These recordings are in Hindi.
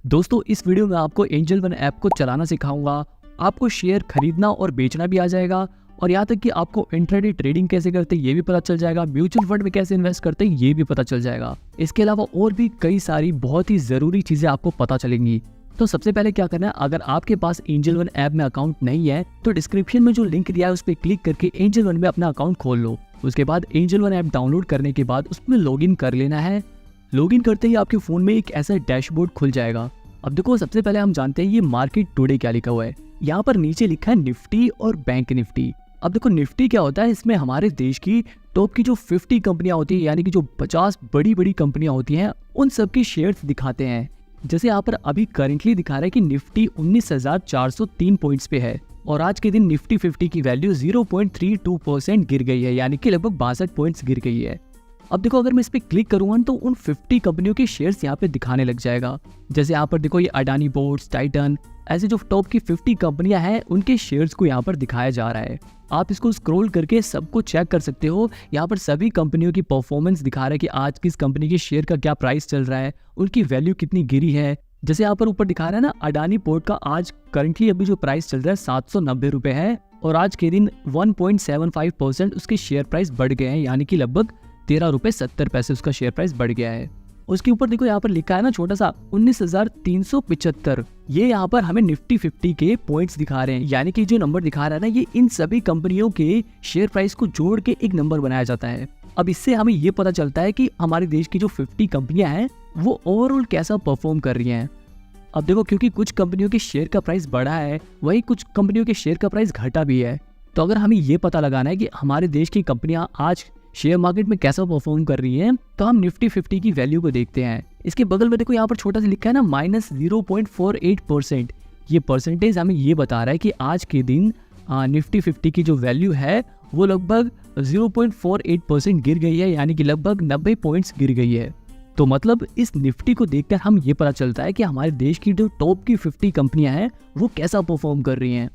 दोस्तों इस वीडियो में आपको एंजल वन ऐप को चलाना सिखाऊंगा। आपको शेयर खरीदना और बेचना भी आ जाएगा और यहाँ तक कि आपको इंट्राडे ट्रेडिंग कैसे करते हैं ये भी पता चल जाएगा। म्यूचुअल फंड में कैसे इन्वेस्ट करते हैं ये भी पता चल जाएगा। इसके अलावा और भी कई सारी बहुत ही ज़रूरी चीज़ें आपको पता चलेंगी। तो सबसे पहले क्या करना है, अगर आपके पास एंजल वन ऐप में अकाउंट नहीं है तो डिस्क्रिप्शन में जो लिंक दिया है उस पर क्लिक करके एंजल वन में अपना अकाउंट खोल लो। उसके बाद एंजल वन ऐप डाउनलोड करने के बाद उसमें लॉगिन कर लेना है। लॉगिन करते ही आपके फ़ोन में एक ऐसा डैशबोर्ड खुल जाएगा। अब देखो सबसे पहले हम जानते हैं ये मार्केट टुडे क्या लिखा हुआ है। यहाँ पर नीचे लिखा है निफ्टी और बैंक निफ्टी। अब देखो निफ्टी क्या होता है, इसमें हमारे देश की टॉप की जो 50 कंपनियां होती है यानी कि जो 50 बड़ी बड़ी कंपनियां होती हैं उन सब की शेयर्स दिखाते हैं। जैसे यहाँ पर अभी करेंटली दिखा रहा है कि निफ्टी 19,403 पॉइंट्स पे है और आज के दिन निफ्टी 50 की वैल्यू 0.32% गिर गई है यानी कि लगभग 62 पॉइंट्स गिर गई है। अब देखो अगर मैं इस पे क्लिक करूंगा तो उन 50 कंपनियों के शेयर्स यहाँ पे दिखाने लग जाएगा। जैसे यहाँ पर देखो ये अडानी पोर्ट्स, टाइटन, ऐसे जो टॉप की 50 कंपनियां हैं उनके शेयर्स को यहाँ पर दिखाया जा रहा है। आप इसको स्क्रॉल करके सबको चेक कर सकते हो। यहाँ पर सभी कंपनियों की परफॉर्मेंस दिखा रहा है कि आज किस कंपनी के शेयर का क्या प्राइस चल रहा है, उनकी वैल्यू कितनी गिरी है। जैसे यहाँ पर ऊपर दिखा रहा है ना, अडानी पोर्ट का आज करंटली अभी जो प्राइस चल रहा है 790 रुपये है और आज के दिन 1.75% उसके शेयर प्राइस बढ़ गए हैं यानी कि लगभग 13.70 उसका शेयर प्राइस बढ़ गया है। उसके ऊपर देखो यहाँ पर लिखा है ना छोटा सा 19,375। ये यहाँ पर हमें निफ्टी 50 के पॉइंट्स दिखा रहे हैं यानी कि जो नंबर दिखा रहा है ना ये इन सभी कंपनियों के शेयर प्राइस को जोड़ के एक नंबर बनाया जाता है। अब इससे हमें ये पता चलता है कि हमारे देश की जो 50 कंपनियां हैं वो ओवरऑल कैसा परफॉर्म कर रही हैं। अब देखो क्योंकि कुछ कंपनियों के शेयर का प्राइस बढ़ा है वही कुछ कंपनियों के शेयर का प्राइस घटा भी है। तो अगर हमें ये पता लगाना है कि हमारे देश की कंपनियां आज शेयर मार्केट में कैसा परफॉर्म कर रही हैं तो हम निफ्टी 50 की वैल्यू को देखते हैं। इसके बगल में देखो यहाँ पर छोटा सा लिखा है ना -0.48%। ये परसेंटेज हमें ये बता रहा है कि आज के दिन निफ्टी 50 की जो वैल्यू है वो लगभग 0.48% गिर गई है यानी कि लगभग 90 पॉइंट्स गिर गई है। तो मतलब इस निफ्टी को देखकर हम ये पता चलता है कि हमारे देश की जो टॉप की 50 कंपनियां हैं वो कैसा परफॉर्म कर रही हैं।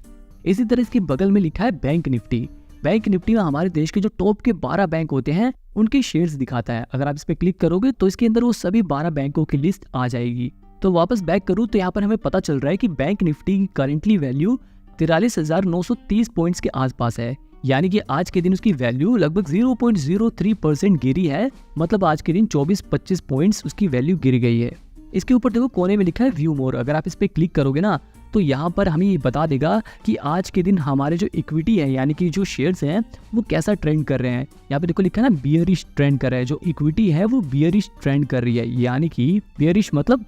इसी तरह इसके बगल में लिखा है बैंक निफ्टी। बैंक निफ्टी में हमारे देश के जो टॉप के 12 बैंक होते हैं उनके शेयर्स दिखाता है। अगर आप इस पे क्लिक करोगे तो इसके अंदर वो सभी 12 बैंकों की लिस्ट आ जाएगी। तो वापस बैक करूँ तो यहाँ पर हमें पता चल रहा है कि बैंक निफ्टी की करंटली वैल्यू 43,930 पॉइंट्स के आसपास है यानी कि आज के दिन उसकी वैल्यू लगभग 0.03% गिरी है। मतलब आज के दिन 24-25 पॉइंट्स उसकी वैल्यू गिर गई है। इसके ऊपर देखो कोने में लिखा है व्यू मोर। अगर आप इस पे क्लिक करोगे ना तो यहाँ पर हमें ये बता देगा कि आज के दिन हमारे जो इक्विटी है यानी कि जो शेयर्स हैं वो कैसा ट्रेंड कर रहे हैं। यहाँ पे देखो लिखा है ना बियरिश ट्रेंड कर रहा है। जो इक्विटी है वो बियरिश ट्रेंड कर रही है यानी कि बियरिश मतलब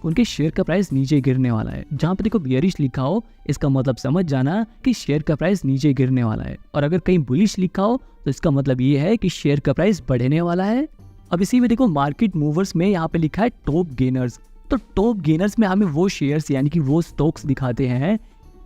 उनके शेयर का प्राइस नीचे गिरने वाला है। जहाँ पे देखो बियरिश लिखा हो इसका मतलब समझ जाना कि शेयर का प्राइस नीचे गिरने वाला है और अगर कहीं बुलिश लिखा हो तो इसका मतलब ये है कि शेयर का प्राइस बढ़ने वाला है। अब इसी में देखो मार्केट मूवर्स में यहाँ पे लिखा है टॉप गेनर्स। तो टॉप गेनर्स में हमें वो शेयर्स यानी कि वो स्टॉक्स दिखाते हैं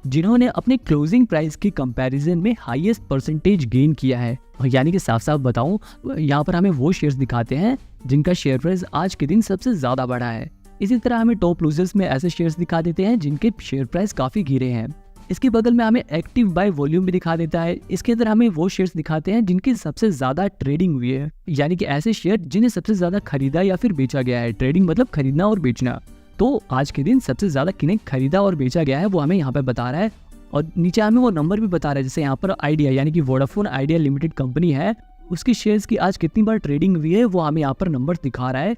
जिन्होंने अपने क्लोजिंग प्राइस के कंपैरिजन में हाईएस्ट परसेंटेज गेन किया है। यानी कि साफ साफ बताऊं यहाँ पर हमें वो शेयर्स दिखाते हैं जिनका शेयर प्राइस आज के दिन सबसे ज्यादा बढ़ा है। इसी तरह हमें टॉप लूजर्स में ऐसे शेयर्स दिखा देते हैं जिनके शेयर प्राइस काफी गिरे हैं। इसके बगल में हमें एक्टिव बाय वॉल्यूम भी दिखा देता है। इसके अंदर हमें वो शेयर्स दिखाते हैं जिनकी सबसे ज्यादा ट्रेडिंग हुई है यानी कि ऐसे शेयर जिन्हें सबसे ज्यादा खरीदा या फिर बेचा गया है। ट्रेडिंग मतलब खरीदना और बेचना। तो आज के दिन सबसे ज्यादा किन्हें खरीदा और बेचा गया है वो हमें यहाँ पे बता रहा है और नीचे हमें वो नंबर भी बता रहा है। जैसे यहाँ पर आइडिया यानी कि वोडाफोन आइडिया लिमिटेड कंपनी है उसकी शेयर्स की आज कितनी बार ट्रेडिंग हुई है वो हमें यहाँ पर नंबर दिखा रहा है।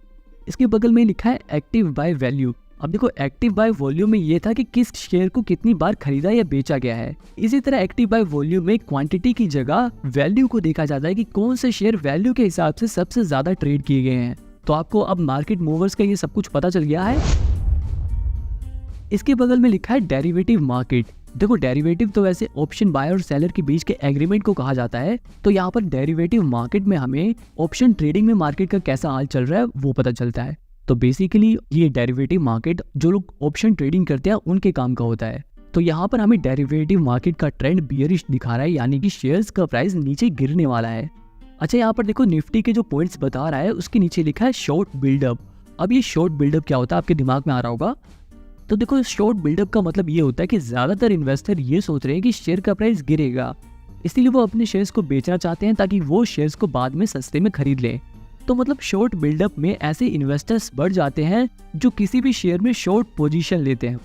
इसके बगल में लिखा है एक्टिव बाय वैल्यू। अब देखो एक्टिव बाय वॉल्यूम में ये था कि किस शेयर को कितनी बार खरीदा या बेचा गया है। इसी तरह एक्टिव बाय वॉल्यूम में क्वांटिटी की जगह वैल्यू को देखा जाता है कि कौन से शेयर वैल्यू के हिसाब से सबसे ज्यादा ट्रेड किए गए हैं। तो आपको अब मार्केट मूवर्स का ये सब कुछ पता चल गया है। इसके बगल में लिखा है डेरिवेटिव मार्केट। देखो डेरिवेटिव तो वैसे ऑप्शन बायर और सेलर के बीच के एग्रीमेंट को कहा जाता है। तो यहाँ पर डेरिवेटिव मार्केट में हमें ऑप्शन ट्रेडिंग में मार्केट का कैसा हाल चल रहा है वो पता चलता है। तो बेसिकली ये डेरिवेटिव मार्केट जो लोग ऑप्शन ट्रेडिंग करते हैं उनके काम का होता है। तो यहाँ पर हमें डेरिवेटिव मार्केट का ट्रेंड बियरिश दिखा रहा है यानी कि शेयर्स का प्राइस नीचे गिरने वाला है। अच्छा यहाँ पर देखो निफ्टी के जो पॉइंट्स बता रहा है उसके नीचे लिखा है शॉर्ट बिल्डअप। अब ये शॉर्ट बिल्डअप क्या होता है आपके दिमाग में आ रहा होगा। तो देखो शॉर्ट बिल्डअप का मतलब ये होता है कि ज्यादातर इन्वेस्टर ये सोच रहे हैं कि शेयर का प्राइस गिरेगा इसलिए वो अपने शेयर्स को बेचना चाहते हैं ताकि वो शेयर्स को बाद में सस्ते में खरीद लें। तो मतलब शॉर्ट बिल्डअप में ऐसे इन्वेस्टर्स बढ़ जाते हैं जो किसी भी शेयर में शॉर्ट पोजीशन लेते हैं।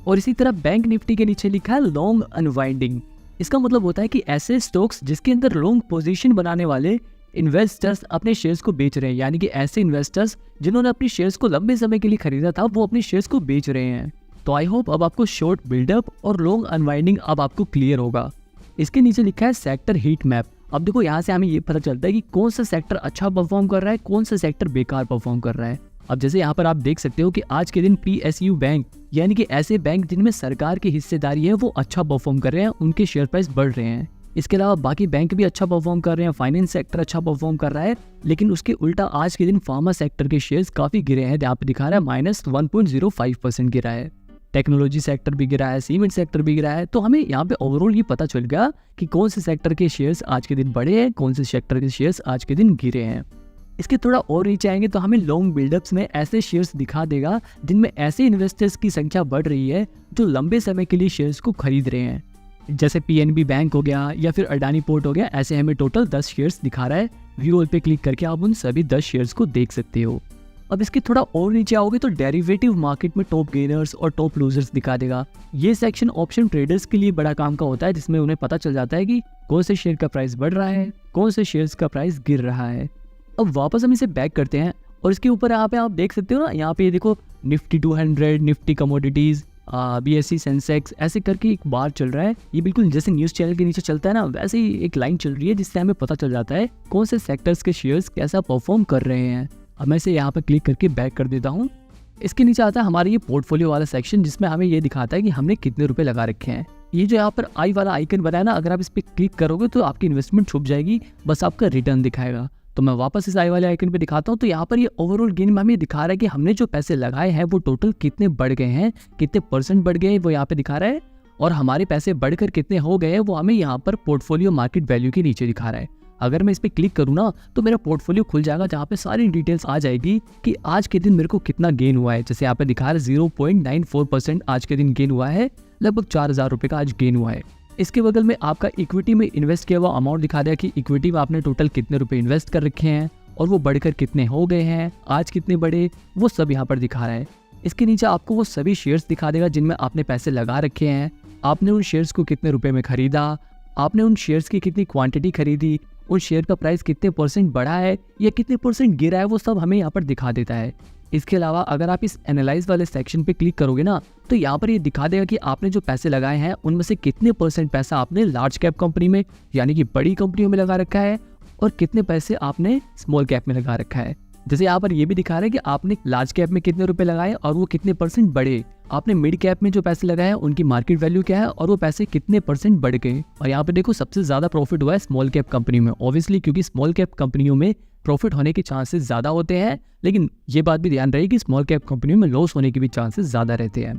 और इसी तरह बैंक निफ्टी के नीचे लिखा है लॉन्ग अनवाइंडिंग। इसका मतलब होता है कि ऐसे स्टॉक्स जिसके अंदर लॉन्ग पोजीशन बनाने वाले इन्वेस्टर्स अपने शेयर्स को बेच रहे हैं, यानी कि ऐसे इन्वेस्टर्स जिन्होंने अपने शेयर्स को लंबे समय के लिए खरीदा था वो अपने शेयर्स को बेच रहे हैं। तो आई होप अब आपको शॉर्ट बिल्डअप और लॉन्ग अनवाइंडिंग अब आपको क्लियर होगा। इसके नीचे लिखा है सेक्टर हीट मैप। अब देखो यहाँ से हमें ये पता चलता है कि कौन सा सेक्टर अच्छा परफॉर्म कर रहा है, कौन सा सेक्टर बेकार परफॉर्म कर रहा है। अब जैसे यहाँ पर आप देख सकते हो कि आज के दिन PSU बैंक यानी कि ऐसे बैंक जिनमें सरकार की हिस्सेदारी है वो अच्छा परफॉर्म कर रहे हैं, उनके शेयर प्राइस बढ़ रहे हैं। इसके अलावा बाकी बैंक भी अच्छा परफॉर्म कर रहे हैं, फाइनेंस सेक्टर अच्छा परफॉर्म कर रहा है, लेकिन उसके उल्टा आज के दिन फार्मा सेक्टर के शेयर्स काफी गिरे हैं। यहाँ पे दिखा रहा है -1.05% गिरा है। टेक्नोलॉजी सेक्टर भी गिरा है, सीमेंट सेक्टर भी गिरा है। तो हमें यहाँ पे ओवरऑल ये पता चल गया कि कौन से सेक्टर के शेयर्स आज के दिन बढ़े हैं, कौन से सेक्टर के शेयर्स आज के दिन गिरे हैं। इसके थोड़ा और नीचे आएंगे तो हमें लॉन्ग बिल्डअप्स में ऐसे शेयर्स दिखा देगा जिनमें ऐसे इन्वेस्टर्स की संख्या बढ़ रही है जो लंबे समय के लिए शेयर्स को खरीद रहे हैं। जैसे PNB बैंक हो गया या फिर अडानी पोर्ट हो गया, ऐसे हमें टोटल 10 शेयर्स दिखा रहा है। व्यू ऑल पे क्लिक करके आप उन सभी 10 शेयर्स को देख सकते हो। अब इसके थोड़ा और नीचे आओगे तो डेरिवेटिव मार्केट में टॉप गेनर्स और टॉप लूजर्स दिखा देगा। ये सेक्शन ऑप्शन ट्रेडर्स के लिए बड़ा काम का होता है, जिसमें उन्हें पता चल जाता है कि कौन से शेयर का प्राइस बढ़ रहा है, कौन से शेयर्स का प्राइस गिर रहा है। अब वापस हम इसे बैक करते हैं और इसके ऊपर यहाँ पे आप देख सकते हो ना, यहाँ पे देखो Nifty 200, Nifty commodities, BSE Sensex ऐसे करके एक बार चल रहा है। ये बिल्कुल जैसे न्यूज़ चैनल के नीचे चलता है ना, वैसे ही एक लाइन चल रही है जिससे हमें पता चल जाता है कौन से सेक्टर्स के शेयर्स कैसा परफॉर्म कर रहे हैं। अब मैं इसे यहाँ पर क्लिक करके बैक कर देता हूँ। इसके नीचे आता है हमारा ये पोर्टफोलियो वाला सेक्शन, जिसमें हमें ये दिखाता है कि हमने कितने रुपए लगा रखे हैं। ये जो यहाँ पर आई वाला आइकन बनाया ना, अगर आप इस पर क्लिक करोगे तो आपकी इन्वेस्टमेंट छुप जाएगी, बस आपका रिटर्न दिखाएगा। तो मैं वापस इस आई वाले आइकन पे दिखाता हूँ। तो यहाँ पर ये ओवरऑल गेन में हमें दिखा रहा है कि हमने जो पैसे लगाए हैं वो टोटल कितने बढ़ गए हैं, कितने % बढ़ गए हैं वो यहाँ पे दिखा रहा है, और हमारे पैसे बढ़कर कितने हो गए हैं वो हमें यहाँ पर पोर्टफोलियो मार्केट वैल्यू के नीचे दिखा रहा है। अगर मैं इस पर क्लिक करूँ ना तो मेरा पोर्टफोलियो खुल जाएगा, जहाँ पे सारी डिटेल्स आ जाएगी कि आज के दिन मेरे को कितना गेन हुआ है। जैसे यहाँ पे दिखा रहा है 0.94% आज के दिन गेन हुआ है, लगभग 4000 रुपये का आज गेन हुआ है। इसके बगल में आपका इक्विटी में इन्वेस्ट किया हुआ अमाउंट दिखा दिया कि इक्विटी में आपने टोटल कितने रुपए इन्वेस्ट कर रखे हैं और वो बढ़कर कितने हो गए हैं, आज कितने बढ़े, वो सब यहाँ पर दिखा रहा है। इसके नीचे आपको वो सभी शेयर्स दिखा देगा जिनमें आपने पैसे लगा रखे हैं, आपने उन शेयर्स को कितने रुपए में खरीदा, आपने उन शेयर्स की कितनी क्वांटिटी खरीदी, उन शेयर का प्राइस कितने % बढ़ा है या कितने % गिरा है, वो सब हमें यहाँ पर दिखा देता है। इसके अलावा अगर आप इस एनालाइज वाले सेक्शन पे क्लिक करोगे ना तो यहाँ पर ये दिखा देगा कि आपने जो पैसे लगाए हैं उनमें से कितने % पैसा आपने लार्ज कैप कंपनी में यानी कि बड़ी कंपनियों में लगा रखा है और कितने पैसे आपने स्मॉल कैप में लगा रखा है। जैसे यहाँ पर ये भी दिखा रहा है कि आपने लार्ज कैप में कितने रुपए लगाए और वो कितने % बढ़े, आपने मिड कैप में जो पैसे लगाए हैं उनकी मार्केट वैल्यू क्या है और वो पैसे कितने % बढ़ गए। और यहाँ पे देखो सबसे ज्यादा प्रॉफिट हुआ है स्मॉल कैप कंपनी में, ऑब्वियसली क्योंकि स्मॉल कैप कंपनियों में प्रॉफिट होने के चांसेस ज्यादा होते हैं, लेकिन ये बात भी ध्यान रहे कि स्मॉल कैप कंपनियों में लॉस होने के भी चांसेस ज्यादा रहते हैं।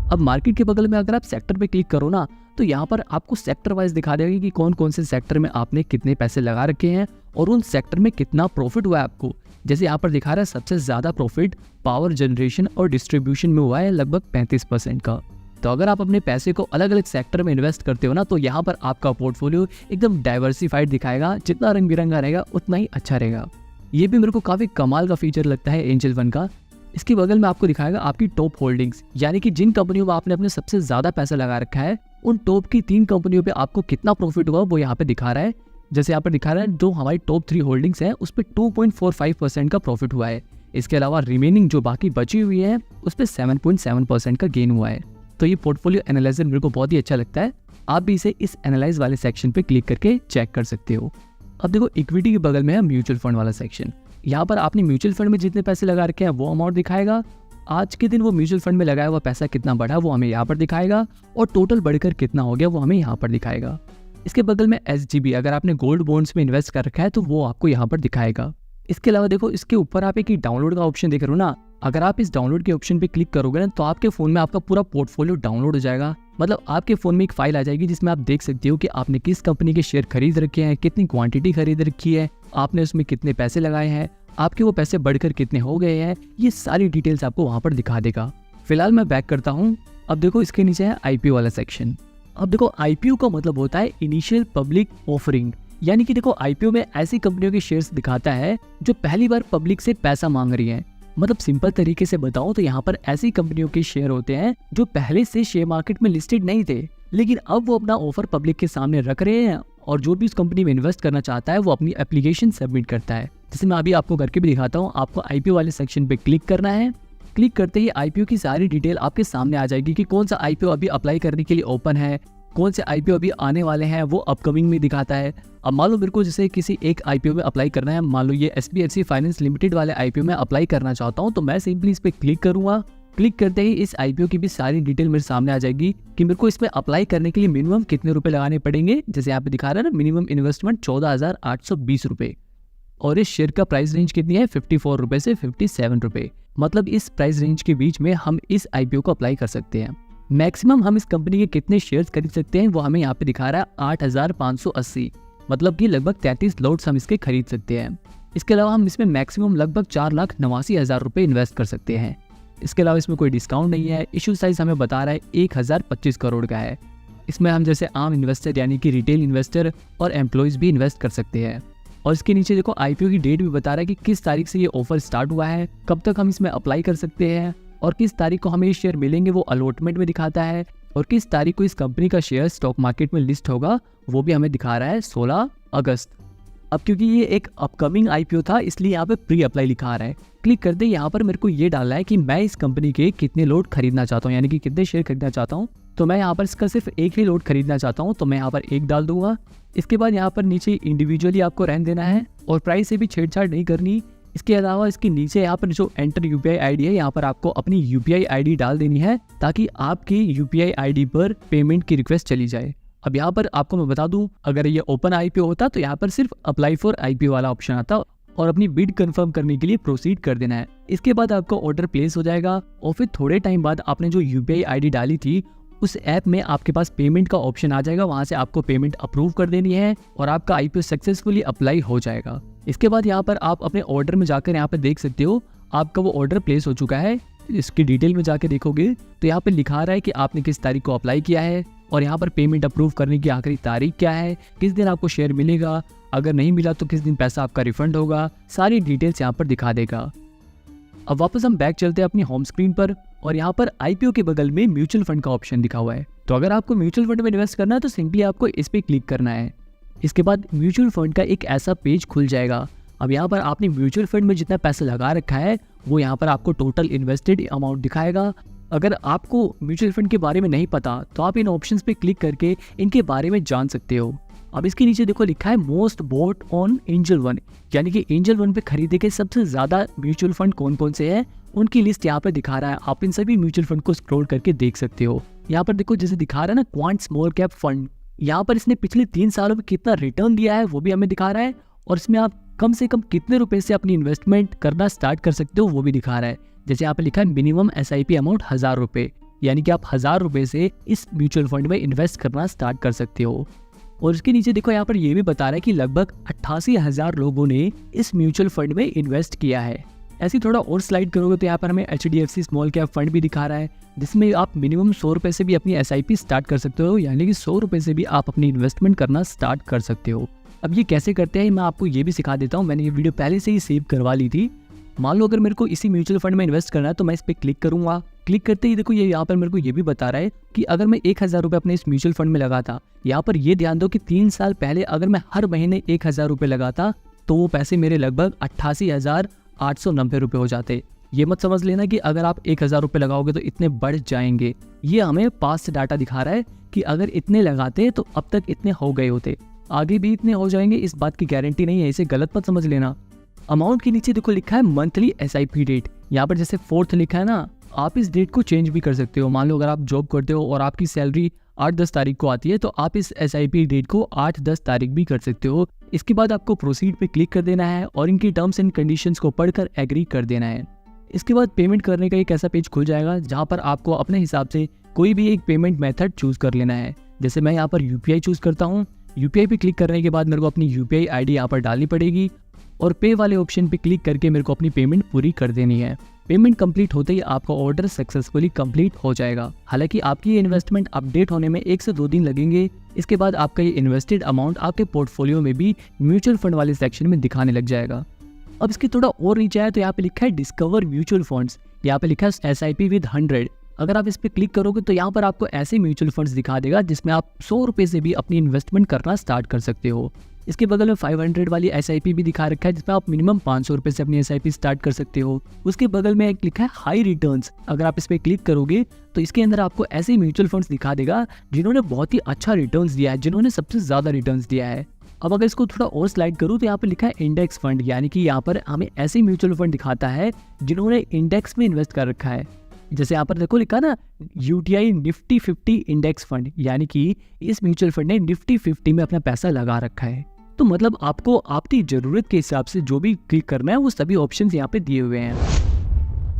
अब मार्केट के बगल में अगर आप सेक्टर पे क्लिक करो ना तो यहाँ पर आपको सेक्टर वाइज दिखा देगा कि कौन कौन से सेक्टर में आपने कितने पैसे लगा रखे हैं और उन सेक्टर में कितना प्रॉफिट हुआ है आपको। जैसे यहाँ पर दिखा रहा है सबसे ज्यादा प्रॉफिट पावर जनरेशन और डिस्ट्रीब्यूशन में हुआ है, लगभग 35% का। तो अगर आप अपने पैसे को अलग अलग सेक्टर में इन्वेस्ट करते हो ना तो यहाँ पर आपका पोर्टफोलियो एकदम डाइवर्सिफाइड दिखाएगा, जितना रंग बिरंगा रहेगा उतना ही अच्छा रहेगा। ये भी मेरे को काफी कमाल का फीचर लगता है एंजल वन का। इसके बगल में आपको दिखाएगा आपकी टॉप होल्डिंग्स, यानी कि जिन कंपनियों में आपने अपने सबसे ज्यादा पैसा लगा रखा है उन टॉप की 3 कंपनियों पे आपको कितना प्रॉफिट हुआ वो यहाँ पे दिखा रहा है। जैसे यहाँ पर दिखा रहा है जो हमारी टॉप 3 होल्डिंग्स है उस पर 2.45% का प्रॉफिट हुआ है। इसके अलावा रिमेनिंग जो बाकी बची हुई है उस पर 7.7% का गेन हुआ है। तो ये पोर्टफोलियो एनालाइजर मेरे को बहुत ही अच्छा लगता है, आप भी इसे इस एनालाइज वाले सेक्शन पे क्लिक करके चेक कर सकते हो। अब देखो इक्विटी के बगल में है म्यूचुअल फंड वाला सेक्शन। यहाँ पर आपने म्यूचुअल फंड में जितने पैसे लगा रखे हैं वो अमाउंट दिखाएगा, आज के दिन वो म्यूचुअल फंड में लगाया हुआ पैसा कितना बढ़ा वो हमें यहाँ पर दिखाएगा और टोटल बढ़कर कितना हो गया वो हमें यहाँ पर दिखाएगा। इसके बगल में SGB, अगर आपने गोल्ड बॉन्ड्स में इन्वेस्ट कर रखा है तो वो आपको यहाँ पर दिखाएगा। इसके अलावा देखो इसके ऊपर आप एक डाउनलोड का ऑप्शन देख रहे हो ना, अगर आप इस डाउनलोड के ऑप्शन पे क्लिक करोगे ना तो आपके फोन में आपका पूरा पोर्टफोलियो डाउनलोड हो जाएगा। मतलब आपके फोन में एक फाइल आ जाएगी जिसमें आप देख सकते हो कि आपने किस कंपनी के शेयर खरीद रखे हैं, कितनी क्वांटिटी खरीद रखी है, आपने उसमें कितने पैसे लगाए हैं, आपके वो पैसे बढ़कर कितने हो गए हैं, ये सारी डिटेल्स आपको वहां पर दिखा देगा। फिलहाल मैं बैक करता हूँ। अब देखो इसके नीचे है IPO वाला सेक्शन। अब देखो IPO का मतलब होता है इनिशियल पब्लिक ऑफरिंग, यानी कि देखो आईपीओ में ऐसी कंपनियों के शेयर्स दिखाता है जो पहली बार पब्लिक से पैसा मांग रही हैं। मतलब सिंपल तरीके से बताऊं तो यहाँ पर ऐसी कंपनियों के शेयर होते हैं जो पहले से शेयर मार्केट में लिस्टेड नहीं थे, लेकिन अब वो अपना ऑफर पब्लिक के सामने रख रहे हैं और जो भी उस कंपनी में इन्वेस्ट करना चाहता है वो अपनी एप्लीकेशन सबमिट करता है। जैसे मैं अभी आपको करके भी दिखाता हूँ। आपको आईपीओ वाले सेक्शन पे क्लिक करना है। क्लिक करते ही आईपीओ की सारी डिटेल आपके सामने आ जाएगी कि कौन सा आईपीओ अभी अप्लाई करने के लिए ओपन है, कौन से आईपीओ अभी आने वाले हैं, वो अपकमिंग में दिखाता है। अब मान लो मेरे को जैसे किसी एक आईपीओ में अप्लाई करना है, मान लो ये एसबीएफसी फाइनेंस लिमिटेड वाले आईपीओ में अप्लाई करना चाहता हूँ, तो मैं सिंपली इस पर क्लिक करूंगा। क्लिक करते ही इस आईपीओ की भी सारी डिटेल मेरे सामने आ जाएगी कि मेरे को इसमें अप्लाई करने के लिए मिनिमम कितने रुपए लगाने पड़ेंगे। जैसे यहाँ पे दिखा रहा है ना, मिनिमम इन्वेस्टमेंट 14,820 रुपए और इस शेयर का प्राइस रेंज कितनी है 54 रुपए से 57 रुपए। मतलब इस प्राइस रेंज के बीच में हम इस आईपीओ को अप्लाई कर सकते हैं। मैक्सिमम हम इस कंपनी के कितने शेयर्स खरीद सकते हैं वो हमें यहाँ पे दिखा रहा है 8,580, मतलब कि लगभग 33 लॉट्स हम इसके खरीद सकते हैं। इसके अलावा हम इसमें मैक्सिमम लगभग 4,89,000 रुपए इन्वेस्ट कर सकते हैं। इसके अलावा इसमें कोई डिस्काउंट नहीं है। इशू साइज हमें बता रहा है 1025 करोड़ का है। इसमें हम जैसे आम इन्वेस्टर यानी कि रिटेल इन्वेस्टर और एम्प्लॉयज भी इन्वेस्ट कर सकते हैं। और इसके नीचे देखो आईपीओ की डेट भी बता रहा है कि किस तारीख से ये ऑफर स्टार्ट हुआ है, कब तक हम इसमें अप्लाई कर सकते हैं और किस तारीख को हमें ये शेयर मिलेंगे वो अलॉटमेंट में दिखाता है, और किस तारीख को इस कंपनी का शेयर स्टॉक मार्केट में लिस्ट होगा वो भी हमें दिखा रहा है 16 अगस्त। अब क्योंकि ये एक अपकमिंग आईपीओ था इसलिए यहाँ पे प्री अप्लाई लिखा आ रहा है। क्लिक करते यहाँ पर मेरे को ये डालना है कि मैं इस कंपनी के कितने लॉट खरीदना चाहता हूँ, यानी कि कितने शेयर खरीदना चाहता हूँ। तो मैं यहाँ पर इसका सिर्फ एक ही लॉट खरीदना चाहता हूँ, तो मैं यहाँ पर एक डाल दूंगा। इसके बाद यहाँ पर नीचे इंडिविजुअली आपको रहने देना है और प्राइस से भी छेड़छाड़ नहीं करनी। इसके अलावा इसके नीचे यहाँ पर जो एंटर यूपीआई आईडी है, यहाँ पर आपको अपनी यूपीआई आईडी डाल देनी है ताकि आपकी यूपीआई आईडी पर पेमेंट की रिक्वेस्ट चली जाए। अब यहाँ पर आपको मैं बता दूं, अगर ये ओपन आईपीओ होता तो यहाँ पर सिर्फ अप्लाई फॉर आईपीओ वाला ऑप्शन आता और अपनी बिड कंफर्म करने के लिए प्रोसीड कर देना है। इसके बाद आपका ऑर्डर प्लेस हो जाएगा और फिर थोड़े टाइम बाद आपने जो यूपीआई आईडी डाली थी उस ऐप में आपके पास पेमेंट का ऑप्शन आ जाएगा। वहां से आपको पेमेंट अप्रूव कर देनी है और आपका आईपीओ सक्सेसफुली अप्लाई हो जाएगा। इसके बाद यहाँ पर आप अपने ऑर्डर में जाकर यहाँ पर देख सकते हो आपका वो ऑर्डर प्लेस हो चुका है। इसकी डिटेल में जाके देखोगे तो यहाँ पर लिखा रहा है कि आपने किस तारीख को अप्लाई किया है और यहाँ पर पेमेंट अप्रूव करने की आखिरी तारीख क्या है, किस दिन आपको शेयर मिलेगा, अगर नहीं मिला तो किस दिन पैसा आपका रिफंड होगा, सारी डिटेल्स यहाँ पर दिखा देगा। अब वापस हम बैक चलते हैं अपनी होम स्क्रीन पर और यहाँ पर आईपीओ के बगल में म्यूचुअल फंड का ऑप्शन दिखा हुआ है। तो अगर आपको म्यूचुअल फंड में इन्वेस्ट करना है तो सिंपली आपको इस पे क्लिक करना है। इसके बाद म्यूचुअल फंड का एक ऐसा पेज खुल जाएगा। अब यहाँ पर आपने म्यूचुअल फंड में जितना पैसा लगा रखा है वो यहाँ पर आपको टोटल इन्वेस्टेड अमाउंट दिखाएगा। अगर आपको म्यूचुअल फंड के बारे में नहीं पता तो आप इन ऑप्शंस पे क्लिक करके इनके बारे में जान सकते हो। अब इसके नीचे देखो लिखा है most bought on Angel One, यानी कि एंजल वन पे खरीदे गए सबसे ज्यादा म्यूचुअल फंड कौन कौन से हैं उनकी लिस्ट यहाँ पर दिखा रहा है। आप इन सभी म्यूचुअल फंड को स्क्रॉल करके देख सकते हो। यहाँ पर देखो जैसे दिखा रहा है ना क्वांट स्मॉल कैप फंड, यहाँ पर इसने पिछले 3 सालों में कितना रिटर्न दिया है वो भी हमें दिखा रहा है और इसमें आप कम से कम कितने रुपए से अपनी इन्वेस्टमेंट करना स्टार्ट कर सकते हो वो भी दिखा रहा है। जैसे यहाँ पे लिखा है मिनिमम SIP अमाउंट 1000 रुपए, यानी कि आप 1000 रुपए से इस म्यूचुअल फंड में इन्वेस्ट करना स्टार्ट कर सकते हो। और इसके नीचे देखो यहाँ पर ये भी बता रहा है कि लगभग 88,000 लोगों ने इस म्यूचुअल फंड में इन्वेस्ट किया है। ऐसे थोड़ा और स्लाइड करोगे तो यहाँ पर हमें HDFC स्मॉल कैप फंड भी दिखा रहा है जिसमें आप मिनिमम 100 रुपए से भी अपनी SIP स्टार्ट कर सकते हो, यानी कि 100 रुपए से भी आप अपनी इन्वेस्टमेंट करना स्टार्ट कर सकते हो। अब ये कैसे करते हैं मैं आपको ये भी सिखा देता हूँ। मैंने ये वीडियो पहले से ही सेव करवा ली थी। मान लो अगर मेरे को इसी म्यूचुअल फंड में इन्वेस्ट करना है तो मैं इस पर क्लिक करूंगा। क्लिक करते ही देखो ये यहाँ पर मेरे को ये भी बता रहा है कि अगर मैं 1000 रुपये अपने इस म्यूचुअल फंड में लगाता, यहाँ पर ये ध्यान दो कि 3 साल पहले अगर मैं हर महीने 1000 रुपये लगाता तो वो पैसे मेरे लगभग 88,890 रुपये हो जाते। ये मत समझ लेना कि अगर आप 1000 रुपये लगाओगे तो इतने बढ़ जाएंगे। ये हमें पास्ट डाटा दिखा रहा है कि अगर इतने लगाते तो अब तक इतने हो गए होते, आगे भी इतने हो जाएंगे इस बात की गारंटी नहीं है, इसे गलत मत समझ लेना। अमाउंट के नीचे देखो लिखा है मंथली SIP डेट, यहाँ पर जैसे 4th लिखा है ना, आप इस डेट को चेंज भी कर सकते हो। मान लो अगर आप जॉब करते हो और आपकी सैलरी 8-10 तारीख को आती है तो आप इस SIP डेट को 8-10 तारीख भी कर सकते हो। इसके बाद आपको प्रोसीड पे क्लिक कर देना है और इनकी टर्म्स एंड कंडीशंस को पढ़कर एग्री कर देना है। इसके बाद पेमेंट करने का एक ऐसा पेज खुल जाएगा जहाँ पर आपको अपने हिसाब से कोई भी एक पेमेंट मेथड चूज कर लेना है। जैसे मैं यहाँ पर UPI चूज करता हूँ। UPI पे क्लिक करने के बाद मेरे को अपनी UPI ID यहाँ पर डालनी पड़ेगी और पे वाले ऑप्शन पे क्लिक करके मेरे को अपनी पेमेंट पूरी कर देनी है। पेमेंट कंप्लीट होते ही आपका ऑर्डर सक्सेसफुली कंप्लीट हो जाएगा। हालांकि आपकी ये इन्वेस्टमेंट अपडेट होने में 1 से 2 दिन लगेंगे। इसके बाद आपका ये इन्वेस्टेड अमाउंट आपके पोर्टफोलियो में भी म्यूचुअल फंड वाले सेक्शन में दिखाने लग जाएगा। अब इसके थोड़ा और नीचे आए तो यहाँ पे लिखा है डिस्कवर म्यूचुअल फंड्स, यहाँ पे लिखा है SIP विद 100। अगर आप इस पर क्लिक करोगे तो यहाँ पर आपको ऐसे म्यूचुअल फंड्स दिखा देगा जिसमें आप 100 रुपये से भी अपनी इन्वेस्टमेंट करना स्टार्ट कर सकते हो। इसके बगल में 500 वाली SIP भी दिखा रखा है जिसमें आप मिनिमम 500 रुपये से अपनी SIP स्टार्ट कर सकते हो। उसके बगल में एक लिखा है हाई रिटर्न्स। अगर आप इस पर क्लिक करोगे तो इसके अंदर आपको ऐसे म्यूचुअल फंड्स दिखा देगा जिन्होंने बहुत ही अच्छा रिटर्न्स दिया है, जिन्होंने सबसे ज़्यादा रिटर्न्स दिया है। अब अगर इसको थोड़ा और स्लाइड करूँ तो यहाँ पर लिखा है इंडेक्स फंड, यानी कि यहाँ पर हमें ऐसे म्यूचुअल फंड दिखाता है जिन्होंने इंडेक्स में इन्वेस्ट कर रखा है। जैसे यहाँ पर देखो लिखा ना UTI निफ्टी 50 इंडेक्स फंड, यानी कि इस म्यूचुअल फंड ने निफ्टी 50 में अपना पैसा लगा रखा है। तो मतलब आपको आपकी ज़रूरत के हिसाब से जो भी क्लिक करना है वो सभी ऑप्शंस यहाँ पे दिए हुए हैं।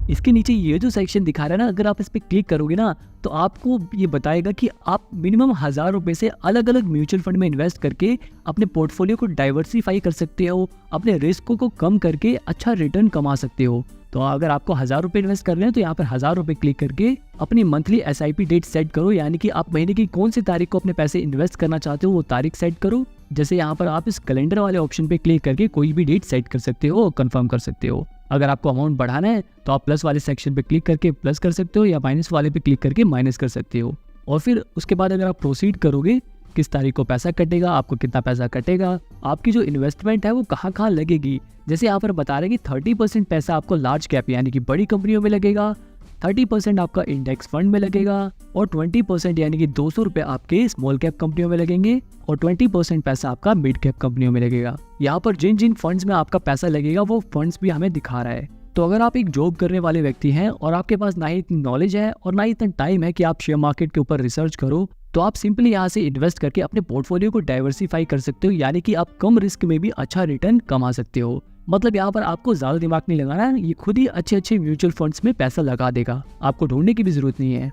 इसके नीचे ये जो सेक्शन दिखा रहा है ना, अगर आप इस पर क्लिक करोगे ना तो आपको ये बताएगा कि आप मिनिमम 1000 रुपये से अलग अलग म्यूचुअल फंड में इन्वेस्ट करके अपने पोर्टफोलियो को डाइवर्सिफाई कर सकते हो, अपने रिस्क को कम करके अच्छा रिटर्न कमा सकते हो। तो अगर आपको 1000 रुपये इन्वेस्ट करने हैं तो यहाँ पर 1000 रुपये क्लिक करके अपनी मंथली SIP डेट सेट करो, यानी कि आप महीने की कौन सी तारीख को अपने पैसे इन्वेस्ट करना चाहते हो वो तारीख सेट करो। जैसे यहाँ पर आप इस कैलेंडर वाले ऑप्शन पे क्लिक करके कोई भी डेट सेट कर सकते हो और कंफर्म कर सकते हो। अगर आपको अमाउंट बढ़ाना है तो आप प्लस वाले सेक्शन पे क्लिक करके प्लस कर सकते हो या माइनस वाले पे क्लिक करके माइनस कर सकते हो। और फिर उसके बाद अगर आप प्रोसीड करोगे किस तारीख को पैसा कटेगा, आपको कितना पैसा कटेगा, आपकी जो इन्वेस्टमेंट है वो कहाँ कहाँ लगेगी। जैसे यहाँ पर बता रहे हैं कि 30% पैसा आपको लार्ज कैप यानी कि बड़ी कंपनियों में लगेगा, 30% आपका इंडेक्स फंड में लगेगा और 20% यानी कि 200 रुपये आपके स्मॉल कैप कंपनियों में लगेंगे और 20% पैसा आपका मिड कैप कंपनियों में लगेगा। यहाँ पर जिन जिन फंड्स में आपका पैसा लगेगा वो फंड्स भी हमें दिखा रहा है। तो अगर आप एक जॉब करने वाले व्यक्ति हैं और आपके पास ना ही इतनी नॉलेज है और ना ही इतना टाइम है कि आप शेयर मार्केट के ऊपर रिसर्च करो, तो आप सिंपली यहाँ से इन्वेस्ट करके अपने पोर्टफोलियो को डाइवर्सिफाई कर सकते हो, यानी कि आप कम रिस्क में भी अच्छा रिटर्न कमा सकते हो। मतलब यहाँ पर आपको ज़्यादा दिमाग नहीं लगाना है, ये खुद ही अच्छे अच्छे म्यूचुअल फंड्स में पैसा लगा देगा, आपको ढूंढने की भी जरूरत नहीं है।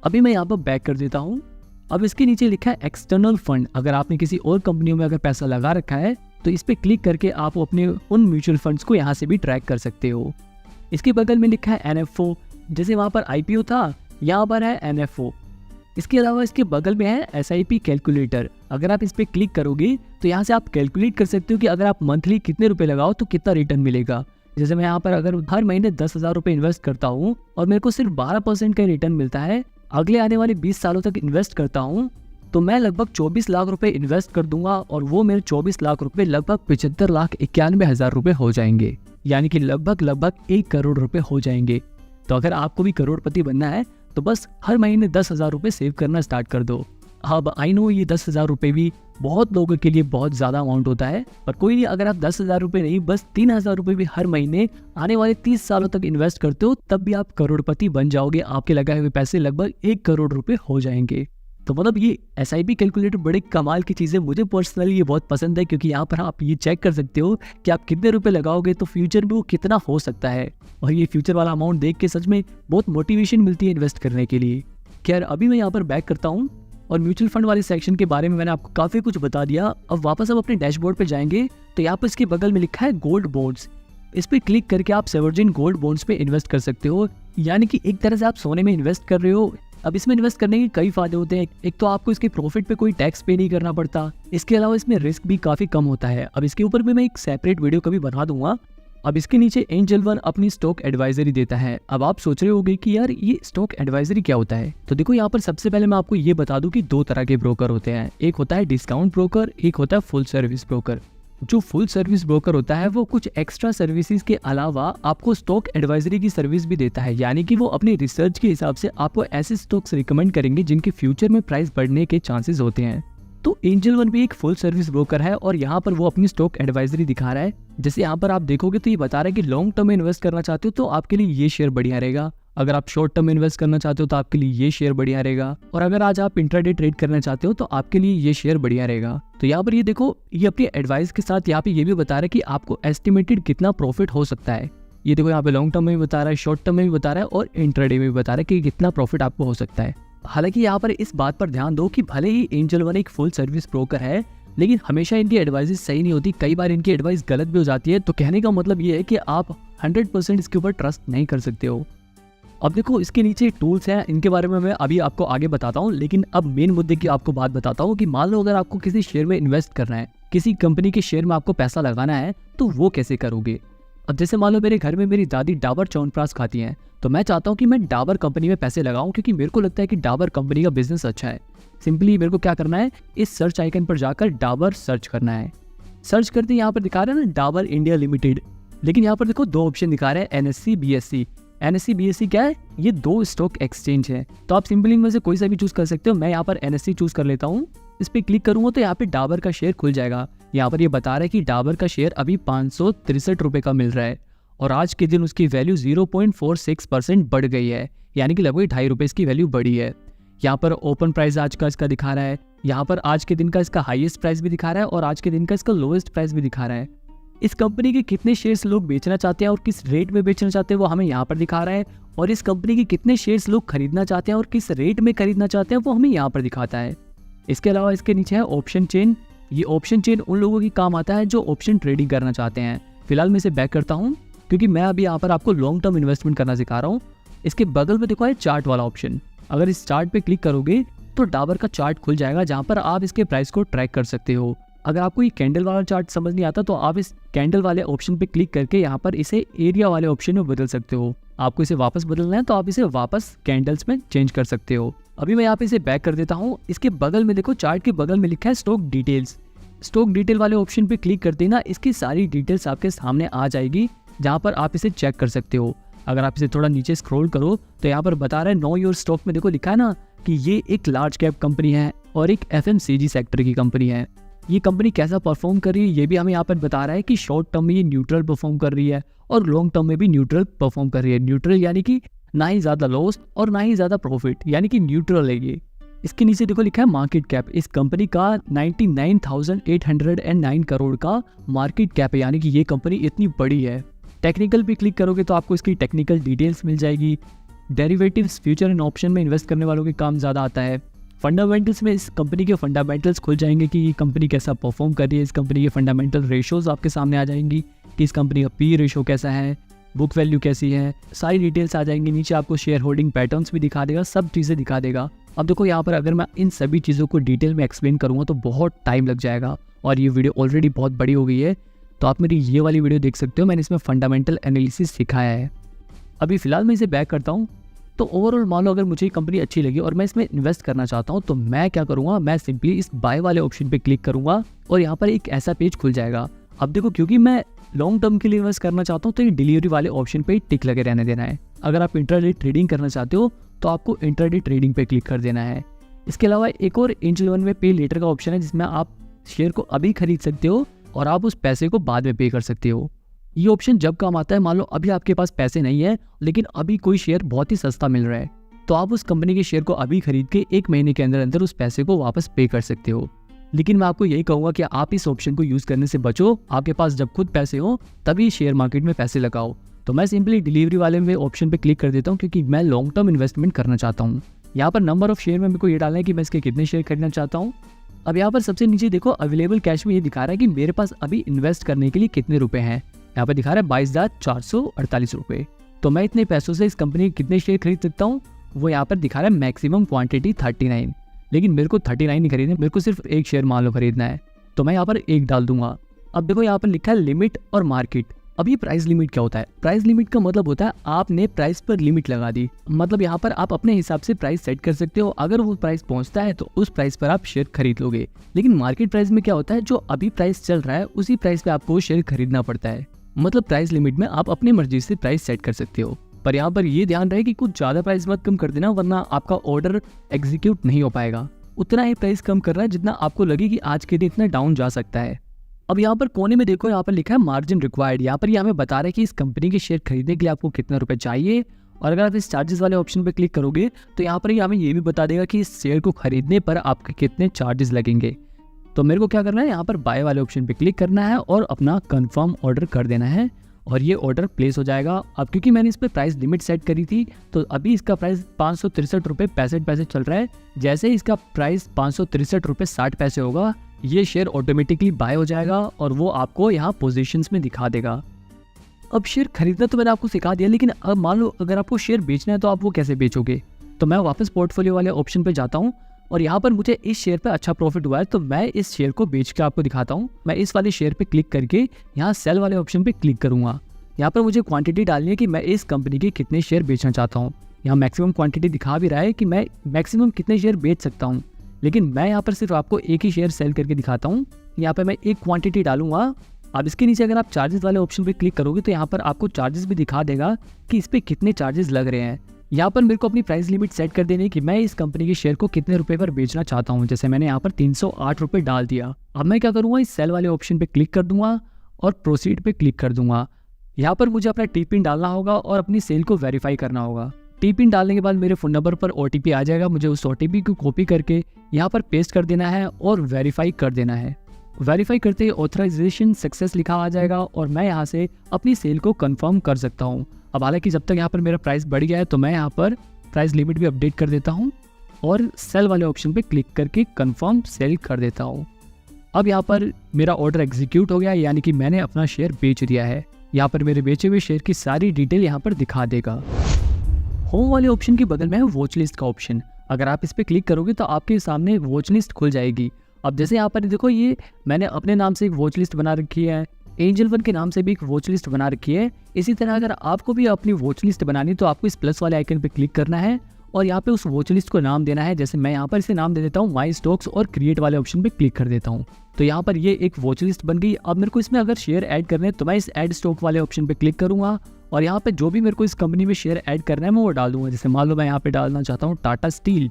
अभी मैं यहाँ पर बैक कर देता हूँ। अब इसके नीचे लिखा है एक्सटर्नल फंड। अगर आपने किसी और कंपनियों में अगर पैसा लगा रखा है तो इस पर क्लिक करके आप अपने उन म्यूचुअल फंड्स को यहाँ से भी ट्रैक कर सकते हो। इसके बगल में लिखा है NFO, जैसे वहाँ पर IPO था यहाँ पर है NFO। इसके अलावा इसके बगल में है SIP कैलकुलेटर। अगर आप इस पर क्लिक करोगे तो यहाँ से आप कैलकुलेट कर सकते हो कि अगर आप मंथली कितने रुपए लगाओ तो कितना रिटर्न मिलेगा। जैसे मैं यहाँ पर अगर हर महीने 10,000 रुपये इन्वेस्ट करता हूँ और मेरे को सिर्फ 12% का रिटर्न मिलता है, अगले आने वाले 20 सालों तक इन्वेस्ट करता हूँ तो मैं लगभग 24 लाख रुपए इन्वेस्ट कर दूंगा और वो मेरे 24 लाख रुपए लगभग 75,91,000 रुपए हो जाएंगे, यानी कि लगभग 1 करोड़ रुपए हो जाएंगे। तो अगर आपको भी करोड़पति बनना है तो बस हर महीने 10,000 रुपये सेव करना स्टार्ट कर दो। अब आई नो ये 10,000 रुपये भी बहुत लोगों के लिए बहुत ज़्यादा अमाउंट होता है, पर कोई नहीं, अगर आप 10,000 रुपये नहीं बस 3,000 रुपये भी हर महीने आने वाले 30 सालों तक इन्वेस्ट करते हो तब भी आप करोड़पति बन जाओगे। आपके लगाए हुए पैसे लगभग 1 करोड़ रुपये हो जाएंगे। तो मतलब ये SIP कैलकुलेटर बड़े कमाल की चीज़ है, मुझे पर्सनली ये बहुत पसंद है क्योंकि यहाँ पर आप ये चेक कर सकते हो कि आप कितने रुपए लगाओगे तो फ्यूचर में वो कितना हो सकता है। और ये फ्यूचर वाला अमाउंट देख के सच में बहुत मोटिवेशन मिलती है इन्वेस्ट करने के लिए। खैर अभी मैं यहाँ पर बैक करता हूँ और म्यूचुअल फंड वाले सेक्शन के बारे में मैंने आपको काफ़ी कुछ बता दिया। अब वापस हम अपने डैशबोर्ड पर जाएंगे तो यहाँ पर इसके बगल में लिखा है गोल्ड बॉन्ड्स। इस पर क्लिक करके आप सेवर्जिन गोल्ड बॉन्ड्स पे इन्वेस्ट कर सकते हो, यानी कि एक तरह से आप सोने में इन्वेस्ट कर रहे हो। अब इसमें इन्वेस्ट करने के कई फायदे होते हैं। एक तो आपको इसके प्रॉफिट पे कोई टैक्स पे नहीं करना पड़ता, इसके अलावा इसमें रिस्क भी काफ़ी कम होता है। अब इसके ऊपर भी मैं एक सेपरेट वीडियो कभी बना दूंगा। अब इसके नीचे एंजल वन अपनी स्टॉक एडवाइजरी देता है। अब आप सोच रहे होंगे कि यार ये स्टॉक एडवाइजरी क्या होता है, तो देखो यहाँ पर सबसे पहले मैं आपको ये बता दूं कि 2 तरह के ब्रोकर होते हैं। एक होता है डिस्काउंट ब्रोकर, एक होता है फुल सर्विस ब्रोकर। जो फुल सर्विस ब्रोकर होता है वो कुछ एक्स्ट्रा सर्विसेज के अलावा आपको स्टॉक एडवाइजरी की सर्विस भी देता है, यानी कि वो अपनी रिसर्च के हिसाब से आपको ऐसे स्टॉक्स रिकमेंड करेंगे जिनके फ्यूचर में प्राइस बढ़ने के चांसेस होते हैं। तो एंजल वन भी एक फुल सर्विस ब्रोकर है और यहाँ पर वो अपनी स्टॉक एडवाइजरी दिखा रहा है। जैसे यहाँ पर आप देखोगे तो ये बता रहा है कि लॉन्ग टर्म में इन्वेस्ट करना चाहते हो तो आपके लिए ये शेयर बढ़िया रहेगा, अगर आप शॉर्ट टर्म में इन्वेस्ट करना चाहते हो तो आपके लिए ये शेयर बढ़िया रहेगा, और अगर आज आप इंट्राडे ट्रेड करना चाहते हो तो आपके लिए ये शेयर बढ़िया रहेगा। तो यहाँ पर ये देखो, ये अपनी एडवाइस के साथ यहाँ पे ये भी बता रहा है कि आपको एस्टिमेटेड कितना प्रॉफिट हो सकता है। ये देखो यहाँ पे लॉन्ग टर्म में भी बता रहा है, शॉर्ट टर्म में भी बता रहा है और इंट्राडे में भी बता रहा है कि कितना प्रॉफिट आपको हो सकता है। हालांकि यहाँ पर इस बात पर ध्यान दो कि भले ही एंजल वन एक फुल सर्विस ब्रोकर है, लेकिन हमेशा इनकी एडवाइस सही नहीं होती, कई बार इनकी एडवाइस गलत भी हो जाती है। तो कहने का मतलब ये है कि आप 100% इसके ऊपर ट्रस्ट नहीं कर सकते हो। अब देखो इसके नीचे टूल्स हैं, इनके बारे में मैं अभी आपको आगे बताता हूँ, लेकिन अब मेन मुद्दे की आपको बात बताता हूँ कि मान लो अगर आपको किसी शेयर में इन्वेस्ट करना है, किसी कंपनी के शेयर में आपको पैसा लगाना है, तो वो कैसे करोगे। अब जैसे मान लो मेरे घर में मेरी दादी डाबर च्यवनप्राश खाती हैं, तो मैं चाहता हूँ कि मैं डाबर कंपनी में पैसे लगाऊं, क्योंकि मेरे को लगता है कि डाबर कंपनी का बिजनेस अच्छा है। सिंपली मेरे को क्या करना है, इस सर्च आइकन पर जाकर डाबर सर्च करना है। सर्च करते यहाँ पर दिखा रहा है ना डाबर इंडिया लिमिटेड, लेकिन यहाँ पर देखो 2 ऑप्शन दिखा रहे हैं, NSE BSE। NSE BSE क्या है, ये 2 स्टॉक एक्सचेंज है, तो आप सिंपली इनमें से कोई सा भी चूज कर सकते हो। मैं यहाँ पर NSE चूज कर लेता हूँ। इस पर क्लिक करूंगा तो यहाँ पे डाबर का शेयर खुल जाएगा। यहाँ पर ये बता रहा है कि डाबर का शेयर अभी 563 रुपये का मिल रहा है और आज के दिन उसकी वैल्यू 0.46% बढ़ गई है, यानी कि लगभग 2.5 रुपये इसकी वैल्यू बढ़ी है। यहाँ पर ओपन प्राइस आज का इसका दिखा रहा है, यहाँ पर आज के दिन का इसका हाईएस्ट प्राइस भी दिखा रहा है और आज के दिन का इसका लोएस्ट प्राइस भी दिखा रहा है। इस कंपनी के कितने शेयर्स लोग बेचना चाहते हैं और किस रेट में बेचना चाहते हैं वो हमें यहाँ पर दिखा रहा है, और इस कंपनी के कितने शेयर्स लोग खरीदना चाहते हैं और किस रेट में खरीदना चाहते हैं वो हमें यहाँ पर दिखाता है। इसके अलावा इसके नीचे है ऑप्शन चेन। ये ऑप्शन चेन उन लोगों की काम आता है जो ऑप्शन ट्रेडिंग करना चाहते हैं। फिलहाल मैं इसे बैक करता हूँ, क्योंकि मैं अभी यहाँ पर आपको लॉन्ग टर्म इन्वेस्टमेंट करना सिखा रहा हूँ। इसके बगल में देखो है चार्ट वाला ऑप्शन, अगर इस चार्ट पे क्लिक करोगे तो डाबर का चार्ट खुल जाएगा, जहाँ पर आप इसके प्राइस को ट्रैक कर सकते हो। अगर आपको ये कैंडल वाला चार्ट समझ नहीं आता तो आप इस कैंडल वाले ऑप्शन पे क्लिक करके यहाँ पर इसे एरिया वाले ऑप्शन में बदल सकते हो। आपको इसे वापस बदलना है तो आप इसे वापस कैंडल्स में चेंज कर सकते हो। अभी मैं यहाँ पे इसे बैक कर देता हूँ। इसके बगल में देखो चार्ट के बगल में लिखा है स्टॉक डिटेल्स। स्टॉक डिटेल वाले ऑप्शन पे क्लिक करते ही ना इसकी सारी डिटेल्स आपके सामने आ जाएगी, जहाँ पर आप इसे चेक कर सकते हो। अगर आप इसे थोड़ा नीचे स्क्रॉल करो तो यहाँ पर बता रहा है नो योर स्टॉक में देखो लिखा है ना कि ये एक लार्ज कैप कंपनी है और एक FMCG सेक्टर की कंपनी है। ये कंपनी कैसा परफॉर्म कर रही है ये भी हमें यहाँ पर बता रहा है कि शॉर्ट टर्म में ये न्यूट्रल परफॉर्म कर रही है और लॉन्ग टर्म में भी न्यूट्रल परफॉर्म कर रही है। न्यूट्रल यानी कि ना ही ज़्यादा लॉस और ना ही ज़्यादा प्रॉफिट, यानी कि न्यूट्रल है ये। इसके नीचे देखो लिखा है मार्केट कैप। इस कंपनी का 99,809 करोड़ का मार्केट कैप है, यानी कि ये कंपनी इतनी बड़ी है। टेक्निकल पे क्लिक करोगे तो आपको इसकी टेक्निकल डिटेल्स मिल जाएगी। डेरिवेटिव्स, फ्यूचर एंड ऑप्शन में इन्वेस्ट करने वालों के काम ज़्यादा आता है। फंडामेंटल्स में इस कंपनी के फंडामेंटल्स खुल जाएंगे कि ये कंपनी कैसा परफॉर्म कर रही है। इस कंपनी के फंडामेंटल रेशोज आपके सामने आ जाएंगी कि इस कंपनी का P रेशो कैसा है, बुक वैल्यू कैसी है, सारी डिटेल्स आ जाएंगी। नीचे आपको शेयर होल्डिंग पैटर्न्स भी दिखा देगा, सब चीज़ें दिखा देगा। अब देखो यहाँ पर अगर मैं इन सभी चीज़ों को डिटेल में एक्सप्लेन करूँगा तो बहुत टाइम लग जाएगा और ये वीडियो ऑलरेडी बहुत बड़ी हो गई है, तो आप मेरी ये वाली वीडियो देख सकते हो। मैंने इसमें फंडामेंटल एनालिसिस सिखाया है। अभी फिलहाल मैं इसे बैक करता हूँ। तो ओवरऑल मान लो अगर मुझे ये कंपनी अच्छी लगी और मैं इसमें इन्वेस्ट करना चाहता हूँ तो मैं क्या करूँगा, मैं सिंपली इस बाय वाले ऑप्शन पे क्लिक करूँगा और यहाँ पर एक ऐसा पेज खुल जाएगा। अब देखो क्योंकि मैं लॉन्ग टर्म के लिए इन्वेस्ट करना चाहता हूँ तो ये डिलीवरी वाले ऑप्शन पे टिक लगे रहने देना है। अगर आप इंट्राडे ट्रेडिंग करना चाहते हो तो आपको इंट्राडे ट्रेडिंग पे क्लिक कर देना है। इसके अलावा एक और एंजल वन में पे लेटर का ऑप्शन है, जिसमें आप शेयर को अभी खरीद सकते हो और आप उस पैसे को बाद में पे कर सकते हो। ये ऑप्शन जब काम आता है, मान लो अभी आपके पास पैसे नहीं है लेकिन अभी कोई शेयर बहुत ही सस्ता मिल रहा है, तो आप उस कंपनी के शेयर को अभी खरीद के 1 महीने के अंदर अंदर उस पैसे को वापस पे कर सकते हो। लेकिन मैं आपको यही कहूँगा कि आप इस ऑप्शन को यूज़ करने से बचो। आपके पास जब खुद पैसे हो तभी शेयर मार्केट में पैसे लगाओ। तो मैं सिंपली डिलीवरी वाले में ऑप्शन पे क्लिक कर देता हूँ, क्योंकि मैं लॉन्ग टर्म इन्वेस्टमेंट करना चाहता हूँ। यहाँ पर नंबर ऑफ शेयर में मेरे को ये डालना है कि मैं इसके कितने शेयर खरीदना चाहता हूँ। अब यहाँ पर सबसे नीचे देखो अवेलेबल कैश में ये दिखा रहा है कि मेरे पास अभी इन्वेस्ट करने के लिए कितने रुपए हैं। यहाँ पर दिखा रहा है 22,448 रुपये। तो मैं इतने पैसों से इस कंपनी के कितने शेयर खरीद सकता हूँ, वो यहाँ पर दिखा रहा है मैक्सिमम क्वांटिटी 39। लेकिन मेरे को 39 नहीं खरीदना, मेरे को सिर्फ 1 शेयर मान लो खरीदना है, तो मैं यहाँ पर 1 डाल दूंगा। अब देखो यहाँ पर लिखा है लिमिट और मार्केट। अब ये प्राइस लिमिट क्या होता है? प्राइस लिमिट का मतलब होता है आपने प्राइस पर लिमिट लगा दी। मतलब यहाँ पर आप अपने हिसाब से प्राइस सेट कर सकते हो। अगर वो प्राइस पहुंचता है तो उस प्राइस पर आप शेयर खरीद लोगे। लेकिन मार्केट प्राइस में क्या होता है, जो अभी प्राइस चल रहा है उसी प्राइस पे आपको शेयर खरीदना पड़ता है। मतलब प्राइस लिमिट में आप अपनी मर्जी से प्राइस सेट कर सकते हो, पर यहाँ पर ये ध्यान रहे कि कुछ ज्यादा प्राइस मत कम कर देना, वरना आपका ऑर्डर एग्जीक्यूट नहीं हो पाएगा। उतना ही प्राइस कम करना है जितना आपको लगे कि आज के दिन इतना डाउन जा सकता है। अब यहाँ पर कोने में देखो, यहाँ पर लिखा है मार्जिन रिक्वायर्ड। यहाँ पर ये हमें बता रहा है कि इस कंपनी के शेयर खरीदने के लिए आपको कितना रुपए चाहिए। और अगर आप इस चार्जेस वाले ऑप्शन पे क्लिक करोगे तो यहाँ पर ये हमें ये भी बता देगा कि इस शेयर को खरीदने पर आपके कितने चार्जेस लगेंगे। तो मेरे को क्या करना है, यहाँ पर बाय वाले ऑप्शन पे क्लिक करना है और अपना कंफर्म ऑर्डर कर देना है और ये ऑर्डर प्लेस हो जाएगा। अब क्योंकि मैंने इस पर प्राइस लिमिट सेट करी थी तो अभी इसका प्राइस 563 रुपये 65 पैसे चल रहा है। जैसे ही इसका प्राइस 563 रुपये 60 पैसे होगा, ये शेयर ऑटोमेटिकली बाय हो जाएगा और वो आपको यहाँ पोजीशंस में दिखा देगा। अब शेयर खरीदना तो मैंने आपको सिखा दिया, लेकिन अब मान लो अगर आपको शेयर बेचना है तो आप वो कैसे बेचोगे। तो मैं वापस पोर्टफोलियो वाले ऑप्शन पे जाता हूँ और यहाँ पर मुझे इस शेयर पे अच्छा प्रॉफिट हुआ है तो मैं इस शेयर को बेच के आपको दिखाता हूँ। मैं इस वाले शेयर पे क्लिक करके यहाँ सेल वाले ऑप्शन पे क्लिक करूँगा। यहाँ पर मुझे क्वांटिटी डालनी है कि मैं इस कंपनी के कितने शेयर बेचना चाहता हूँ। यहाँ मैक्सिमम क्वांटिटी दिखा भी रहा है कि मैं मैक्सिमम कितने शेयर बेच सकता हूँ, लेकिन मैं यहाँ पर सिर्फ आपको एक ही शेयर सेल करके दिखाता हूँ। यहाँ पर मैं एक क्वांटिटी डालूंगा। अब इसके नीचे अगर आप चार्जेस वाले ऑप्शन पे क्लिक करोगे तो यहाँ पर आपको चार्जेस भी दिखा देगा कि इस पर कितने चार्जेस लग रहे हैं। यहाँ पर मेरे को अपनी प्राइस लिमिट सेट कर देनी है कि मैं इस कंपनी के शेयर को कितने रुपए पर बेचना चाहता हूँ। जैसे मैंने यहाँ पर 308 रुपये डाल दिया। अब मैं क्या करूँगा, इस सेल वाले ऑप्शन पे क्लिक कर दूंगा और प्रोसीड पे क्लिक कर दूंगा। यहाँ पर मुझे अपना टी पिन डालना होगा और अपनी सेल को वेरीफाई करना होगा। टी पिन डालने के बाद मेरे फ़ोन नंबर पर OTP आ जाएगा। मुझे उस OTP को कॉपी करके यहाँ पर पेस्ट कर देना है और वेरीफाई कर देना है। वेरीफाई करते ही ऑथराइजेशन सक्सेस लिखा आ जाएगा और मैं यहाँ से अपनी सेल को कंफर्म कर सकता हूँ। अब हालांकि जब तक यहाँ पर मेरा प्राइस बढ़ गया है तो मैं यहाँ पर प्राइस लिमिट भी अपडेट कर देता हूँ और सेल वाले ऑप्शन पे क्लिक करके कंफर्म सेल कर देता हूँ। अब यहाँ पर मेरा ऑर्डर एग्जीक्यूट हो गया, यानी कि मैंने अपना शेयर बेच दिया है। यहाँ पर मेरे बेचे हुए शेयर की सारी डिटेल यहाँ पर दिखा देगा। होम वाले ऑप्शन के बगल में है वॉच लिस्ट का ऑप्शन। अगर आप इस पर क्लिक करोगे तो आपके सामने वॉच लिस्ट खुल जाएगी। अब जैसे यहाँ पर देखो, ये मैंने अपने नाम से एक वॉच लिस्ट बना रखी है, एंजल वन के नाम से भी एक वॉच लिस्ट बना रखी है। इसी तरह अगर आपको भी अपनी वॉच लिस्ट बनानी तो आपको इस प्लस वाले आइकन पे क्लिक करना है और यहाँ पे उस वॉच लिस्ट को नाम देना है। जैसे मैं यहाँ पर इसे नाम दे देता हूँ माई स्टॉक्स और क्रिएट वाले ऑप्शन पे क्लिक कर देता हूँ। तो यहाँ पर ये एक वॉच लिस्ट बन गई। अब मेरे को इसमें अगर शेयर ऐड करने हैं तो मैं इस ऐड स्टॉक वाले ऑप्शन पे क्लिक करूँगा और यहाँ पे जो भी मेरे को इस कंपनी में शेयर ऐड करना है मैं वो डाल दूंगा। जैसे मान लो मैं यहाँ पे डालना चाहता हूँ टाटा स्टील,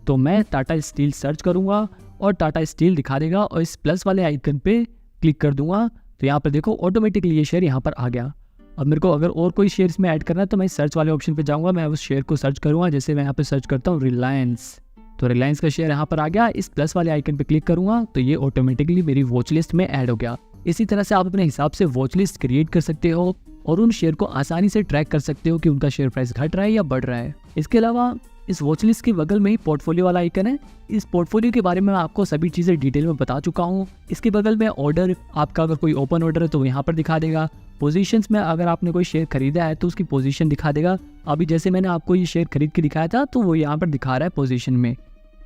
तो मैं टाटा स्टील सर्च करूँगा और टाटा स्टील दिखा देगा और इस प्लस वाले आइकन पे क्लिक कर दूंगा। तो यहाँ पर देखो ऑटोमेटिकली ये शेयर यहाँ पर आ गया। अब मेरे को अगर और कोई शेयर इसमें ऐड करना है तो मैं सर्च वाले ऑप्शन पे जाऊँगा, मैं उस शेयर को सर्च करूँगा। जैसे मैं यहाँ पे सर्च करता हूँ रिलायंस, तो रिलायंस का शेयर यहाँ पर आ गया। इस प्लस वाले आइकन पे क्लिक करूँगा तो ये ऑटोमेटिकली मेरी वॉच लिस्ट में ऐड हो गया। इसी तरह से आप अपने हिसाब से वॉच लिस्ट क्रिएट कर सकते हो और उन शेयर को आसानी से ट्रैक कर सकते हो कि उनका शेयर प्राइस घट रहा है या बढ़ रहा है। इसके अलावा इस वॉच लिस्ट के बगल में ही पोर्टफोलियो वाला आइकन है। इस पोर्टफोलियो के बारे में मैं आपको सभी चीज़ें डिटेल में बता चुका हूँ। इसके बगल में ऑर्डर, आपका अगर कोई ओपन ऑर्डर है तो यहाँ पर दिखा देगा। पोजीशंस में अगर आपने कोई शेयर खरीदा है तो उसकी पोजीशन दिखा देगा। अभी जैसे मैंने आपको ये शेयर खरीद के दिखाया था तो वो यहाँ पर दिखा रहा है पोजीशन में।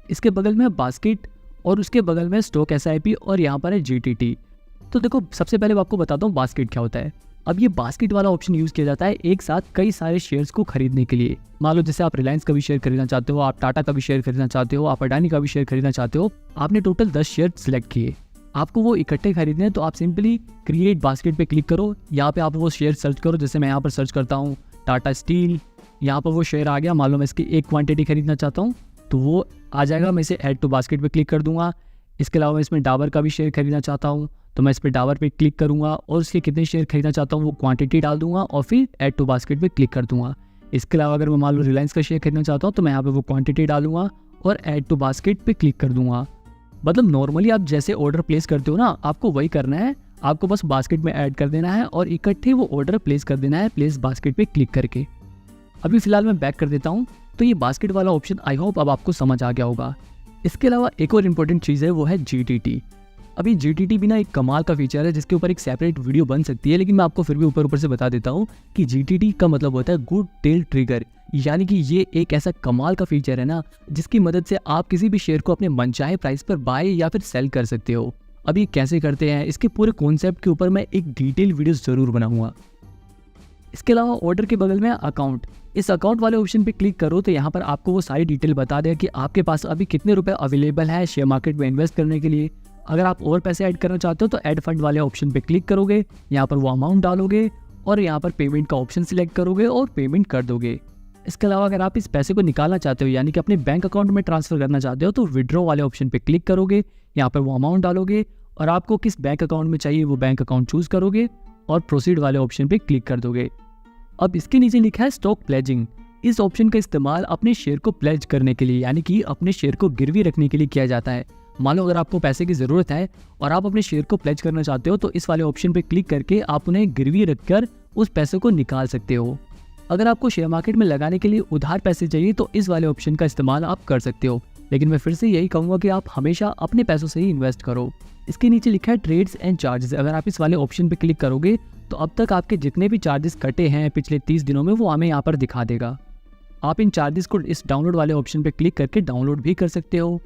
इसके बगल में बास्केट और उसके बगल में स्टॉक SIP और यहाँ पर है GTT। तो देखो सबसे पहले मैं आपको बताता हूँ बास्केट क्या होता है। अब ये बास्केट वाला ऑप्शन यूज़ किया जाता है एक साथ कई सारे शेयर्स को खरीदने के लिए। मान लो जैसे आप रिलायंस का भी शेयर खरीदना चाहते हो, आप टाटा का भी शेयर खरीदना चाहते हो, आप अडानी का भी शेयर खरीदना चाहते हो। आपने टोटल 10 शेयर सिलेक्ट किए, आपको वो इकट्ठे खरीदने हैं तो आप सिंपली क्रिएट बास्केट पे क्लिक करो। यहाँ पे आप वो शेयर सर्च करो। जैसे मैं यहाँ पर सर्च करता हूँ टाटा स्टील, यहाँ पर वो शेयर आ गया। मान लो मैं इसकी एक क्वांटिटी खरीदना चाहता हूँ तो वो आ जाएगा। मैं इसे ऐड टू बास्केट पे क्लिक कर दूंगा। इसके अलावा मैं इसमें डाबर का भी शेयर खरीदना चाहता हूँ तो मैं इस पर डाबर पे क्लिक करूँगा और उसके कितने शेयर खरीदना चाहता हूँ वो क्वांटिटी डाल दूंगा और फिर ऐड टू बास्केट पे क्लिक कर दूंगा। इसके अलावा अगर मैं मान लो रिलायंस का शेयर खरीदना चाहता हूँ तो मैं यहाँ पे वो क्वांटिटी डालूंगा और ऐड टू बास्केट पे क्लिक कर दूंगा। मतलब नॉर्मली आप जैसे ऑर्डर प्लेस करते हो ना, आपको वही करना है। आपको बस बास्केट में ऐड कर देना है और इकट्ठे वो ऑर्डर प्लेस कर देना है प्लेस बास्केट पे क्लिक करके। अभी फिलहाल मैं बैक कर देता हूँ। तो ये बास्केट वाला ऑप्शन आई होप अब आपको समझ आ गया होगा। इसके अलावा एक और इम्पोर्टेंट चीज़ है वो है GTT। अभी GTT भी ना एक कमाल का फीचर है जिसके ऊपर एक सेपरेट वीडियो बन सकती है, लेकिन मैं आपको फिर भी ऊपर से बता देता हूँ कि GTT का मतलब होता है गुड टेल ट्रिगर। यानी कि ये एक ऐसा कमाल का फीचर है ना जिसकी मदद से आप किसी भी शेयर को अपने मनचाहे प्राइस पर बाय या फिर सेल कर सकते हो। अब ये कैसे करते हैं, इसके पूरे कॉन्सेप्ट के ऊपर मैं एक डिटेल वीडियो ज़रूर बनाऊंगा। इसके अलावा ऑर्डर के बगल में अकाउंट, इस अकाउंट वाले ऑप्शन पे क्लिक करो तो यहाँ पर आपको वो सारी डिटेल बता देगा कि आपके पास अभी कितने रुपए अवेलेबल है शेयर मार्केट में इन्वेस्ट करने के लिए। अगर आप और पैसे ऐड करना चाहते हो तो ऐड फंड वाले ऑप्शन पे क्लिक करोगे, यहाँ पर वो अमाउंट डालोगे और यहाँ पर पेमेंट का ऑप्शन सिलेक्ट करोगे और पेमेंट कर दोगे। इसके अलावा अगर आप इस पैसे को निकालना चाहते हो यानी कि अपने बैंक अकाउंट में ट्रांसफर करना चाहते हो तो विड्रॉ वाले ऑप्शन पे क्लिक करोगे, यहाँ पर वो अमाउंट डालोगे और आपको किस बैंक अकाउंट में चाहिए वो बैंक अकाउंट चूज करोगे और प्रोसीड वाले ऑप्शन पे क्लिक कर दोगे। अब इसके नीचे लिखा है स्टॉक प्लेजिंग। इस ऑप्शन का इस्तेमाल अपने शेयर को प्लेज करने के लिए यानी कि अपने शेयर को गिरवी रखने के लिए किया जाता है। मान लो अगर आपको पैसे की ज़रूरत है और आप अपने शेयर को प्लेज करना चाहते हो तो इस वाले ऑप्शन पे क्लिक करके आप उन्हें गिरवी रखकर उस पैसे को निकाल सकते हो। अगर आपको शेयर मार्केट में लगाने के लिए उधार पैसे चाहिए तो इस वाले ऑप्शन का इस्तेमाल आप कर सकते हो। लेकिन मैं फिर से यही कहूँगा कि आप हमेशा अपने पैसों से ही इन्वेस्ट करो। इसके नीचे लिखा है ट्रेड्स एंड चार्जेस, अगर आप इस वाले ऑप्शन पे क्लिक करोगे तो अब तक आपके जितने भी चार्जेस कटे हैं पिछले 30 दिनों में वो हमें यहाँ पर दिखा देगा। आप इन चार्जेस को इस डाउनलोड वाले ऑप्शन पे क्लिक करके डाउनलोड भी कर सकते हो।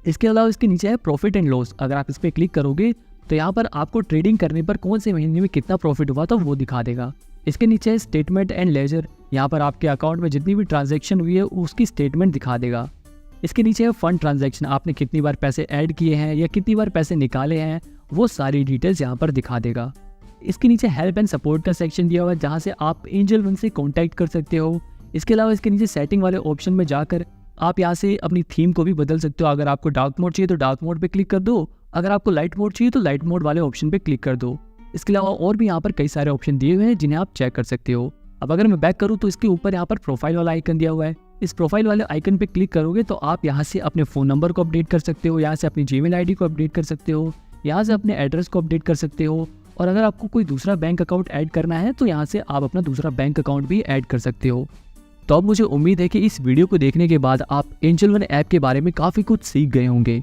इसके अलावा इसके नीचे है प्रॉफिट एंड लॉस, अगर आप इस पर क्लिक करोगे तो यहाँ पर आपको ट्रेडिंग करने पर कौन से महीने में कितना प्रॉफिट हुआ तो वो दिखा देगा। इसके नीचे है स्टेटमेंट एंड लेजर, यहाँ पर आपके अकाउंट में जितनी भी ट्रांजैक्शन हुई है उसकी स्टेटमेंट दिखा देगा। इसके नीचे है फंड ट्रांजैक्शन, आपने कितनी बार पैसे ऐड किए हैं या कितनी बार पैसे निकाले हैं, वो सारी डिटेल्स यहाँ पर दिखा देगा। इसके नीचे हेल्प एंड सपोर्ट का सेक्शन दिया हुआ है जहाँ से आप एंजल वन से कॉन्टैक्ट कर सकते हो। इसके अलावा इसके नीचे सेटिंग वाले ऑप्शन में जाकर आप यहाँ से अपनी थीम को भी बदल सकते हो। अगर आपको डार्क मोड चाहिए तो डार्क मोड पे क्लिक कर दो, अगर आपको लाइट मोड चाहिए तो लाइट मोड वाले ऑप्शन पे क्लिक कर दो। इसके अलावा और भी यहाँ पर कई सारे ऑप्शन दिए हुए हैं जिन्हें आप चेक कर सकते हो। अब अगर मैं बैक करूँ तो इसके ऊपर यहाँ पर प्रोफाइल वाला आइकन दिया हुआ है, इस प्रोफाइल वाले आइकन पे क्लिक करोगे तो आप यहाँ से अपने फ़ोन नंबर को अपडेट कर सकते हो, यहाँ से अपनी जीमेल आईडी को अपडेट कर सकते हो, यहाँ से अपने एड्रेस को अपडेट कर सकते हो, और अगर आपको कोई दूसरा बैंक अकाउंट ऐड करना है तो यहाँ से आप अपना दूसरा बैंक अकाउंट भी ऐड कर सकते हो। तो अब मुझे उम्मीद है कि इस वीडियो को देखने के बाद आप एंजल वन ऐप के बारे में काफ़ी कुछ सीख गए होंगे।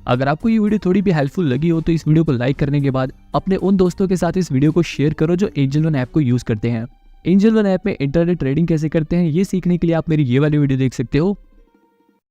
अगर आपको ये वीडियो थोड़ी भी हेल्पफुल लगी हो तो इस वीडियो को लाइक करने के बाद अपने उन दोस्तों के साथ इस वीडियो को शेयर करो जो एंजल वन ऐप को यूज़ करते हैं। एंजल वन ऐप में इंटरनेट ट्रेडिंग कैसे करते हैं ये सीखने के लिए आप मेरी ये वाली वीडियो देख सकते हो।